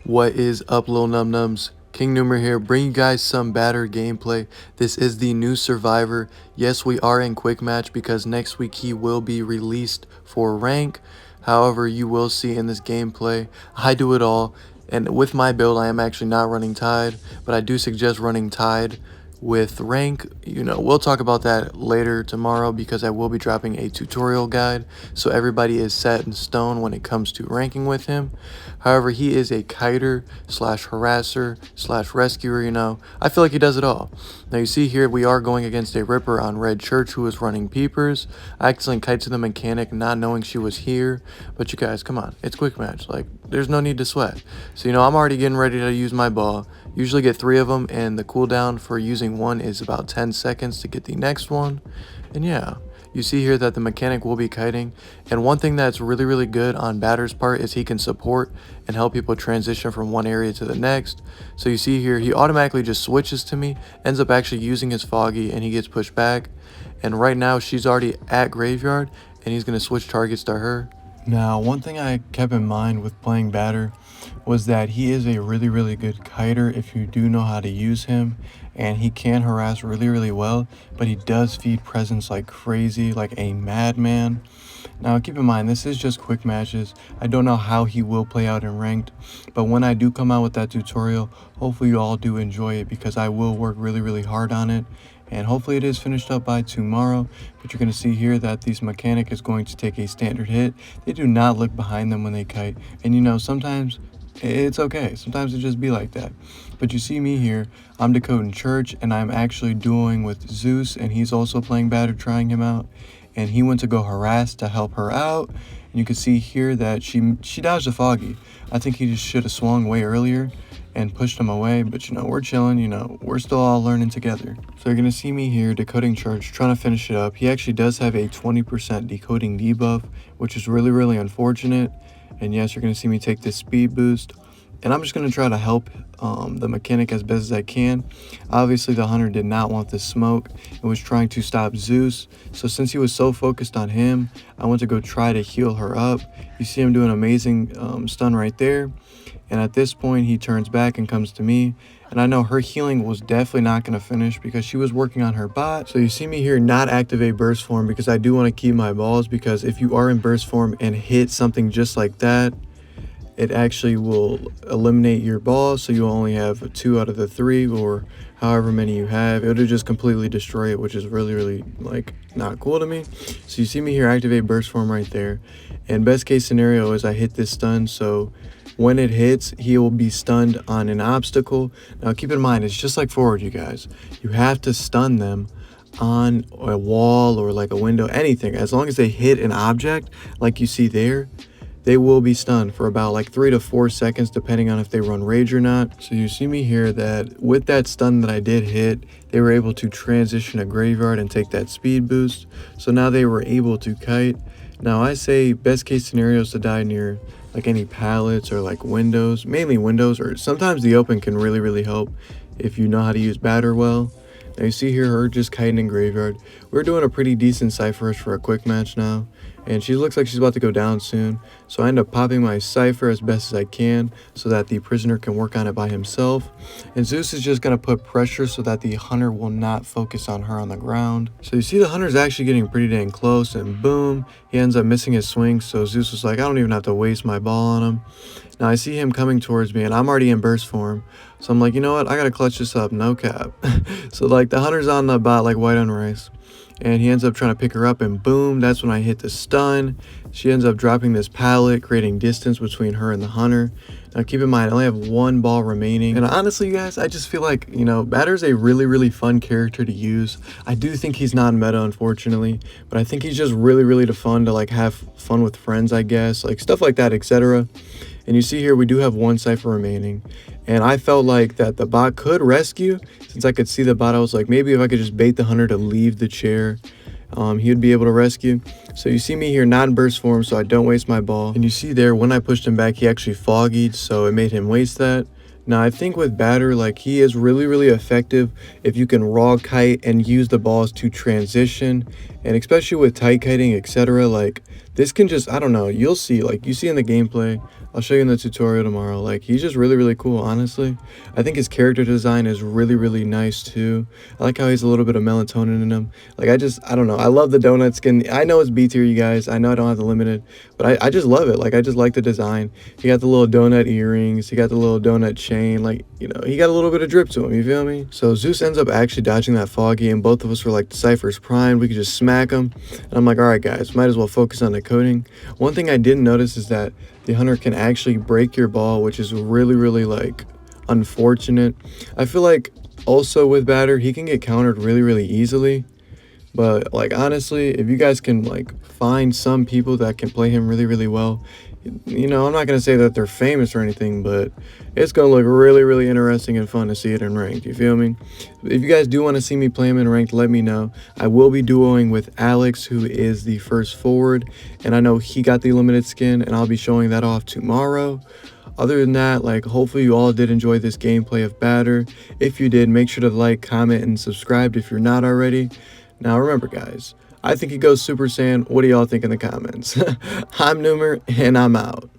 What is up, Lil Num Nums? King Numer here, bring you guys some batter gameplay. This is the new Survivor. Yes, we are in quick match because next week he will be released for rank. However, you will see in this gameplay, I do it all. And with my build, I am actually not running Tide, but I do suggest running Tide with rank. We'll talk about that later tomorrow because I will be dropping a tutorial guide so everybody is set in stone when it comes to ranking with him. However, he is a kiter slash harasser slash rescuer. I feel like he does it all. Now you see here we are going against a ripper on Red Church who is running peepers. I accidentally kite to the mechanic not knowing she was here, but you guys, come on, it's quick match, like there's no need to sweat. So I'm already getting ready to use my ball. Usually get 3 of them, and the cooldown for using one is about 10 seconds to get the next one. And yeah, you see here that the mechanic will be kiting, and one thing that's really good on Batter's part is he can support and help people transition from one area to the next. So you see here he automatically just switches to me, ends up actually using his foggy, and he gets pushed back. And right now she's already at graveyard, and he's going to switch targets to her. Now, one thing I kept in mind with playing Batter was that he is a really good kiter if you do know how to use him, and he can harass really well, but he does feed presence like crazy, like a madman. Now keep in mind, this is just quick matches. I don't know how he will play out in ranked, but when I do come out with that tutorial, hopefully you all do enjoy it because I will work really hard on it. And hopefully it is finished up by tomorrow. But you're going to see here that this mechanic is going to take a standard hit. They do not look behind them when they kite. And sometimes it's okay. Sometimes it just be like that. But you see me here, I'm decoding Church, and I'm actually dueling with Zeus, and he's also playing Batter, trying him out. And he went to go harass to help her out. And you can see here that she dodged a foggy. I think he just should have swung way earlier and pushed him away, but we're chilling, we're still all learning together. So you're gonna see me here decoding Church, trying to finish it up. He actually does have a 20% decoding debuff, which is really unfortunate. And yes, you're gonna see me take this speed boost, and I'm just gonna try to help the mechanic as best as I can. Obviously the hunter did not want the smoke and was trying to stop Zeus, so since he was so focused on him, I went to go try to heal her up. You see him do an amazing stun right there. And at this point, he turns back and comes to me. And I know her healing was definitely not going to finish because she was working on her bot. So you see me here not activate burst form because I do want to keep my balls, because if you are in burst form and hit something just like that, it actually will eliminate your balls. So you only have 2 out of the 3 or however many you have. It'll just completely destroy it, which is really like not cool to me. So you see me here activate burst form right there. And best case scenario is I hit this stun. So when it hits, he will be stunned on an obstacle. Now keep in mind, it's just like forward, you guys. You have to stun them on a wall or like a window, anything. As long as they hit an object like you see there, they will be stunned for about like 3 to 4 seconds depending on if they run rage or not. So you see me here that with that stun that I did hit, they were able to transition a graveyard and take that speed boost. So now they were able to kite. Now I say best case scenario is to die near like any pallets or like windows, mainly windows, or sometimes the open can really help if you know how to use Batter well. Now you see here her just kiting in graveyard. We're doing a pretty decent Cypher for a quick match now, and she looks like she's about to go down soon. So I end up popping my Cypher as best as I can so that the prisoner can work on it by himself. And Zeus is just going to put pressure so that the hunter will not focus on her on the ground. So you see the hunter's actually getting pretty dang close, and boom, he ends up missing his swing. So Zeus was like, I don't even have to waste my ball on him. Now I see him coming towards me, and I'm already in burst form. So I'm like, you know what? I got to clutch this up, no cap. So like the hunter's on the bot like white on rice. And he ends up trying to pick her up, and boom, that's when I hit the stun. She ends up dropping this pallet, creating distance between her and the hunter. Now keep in mind, I only have 1 ball remaining. And honestly, you guys, I just feel like, Batter's a really fun character to use. I do think he's not meta, unfortunately, but I think he's just really fun to like have fun with friends, I guess, like stuff like that, etc. And you see here we do have 1 Cypher remaining, and I felt like that the bot could rescue. Since I could see the bot, I was like, maybe if I could just bait the hunter to leave the chair, he would be able to rescue. So you see me here not in burst form, so I don't waste my ball. And you see there when I pushed him back, he actually foggied, so it made him waste that. Now I think with Batter, like he is really effective if you can raw kite and use the balls to transition And especially with tight kiting, etc., like this can just, I don't know, you'll see, like you see in the gameplay, I'll show you in the tutorial tomorrow, like he's just really, really cool, honestly. I think his character design is really, really nice too. I like how he's a little bit of melatonin in him. Like I don't know, I love the donut skin. I know it's B tier, you guys, I know I don't have the limited, but I just love it. Like I just like the design. He got the little donut earrings, he got the little donut chain, like, you know, he got a little bit of drip to him, you feel me? So Zeus ends up actually dodging that foggy, and both of us were like, the Cypher's primed, we could just smack him. And I'm like, all right guys, might as well focus on the coding. One thing I didn't notice is that the hunter can actually break your ball, which is really, really like unfortunate. I feel like also with batter, he can get countered really, really easily. But like honestly, if you guys can like find some people that can play him really, really well, you know, I'm not gonna say that they're famous or anything, but it's gonna look really, really interesting and fun to see it in ranked. You feel me? If you guys do want to see me play him in ranked, let me know. I will be duoing with Alex, who is the first forward, and I know he got the limited skin, and I'll be showing that off tomorrow. Other than that, like, hopefully you all did enjoy this gameplay of batter. If you did, make sure to like, comment, and subscribe if you're not already. Now remember guys, I think he goes Super Saiyan. What do y'all think in the comments? I'm Numer, and I'm out.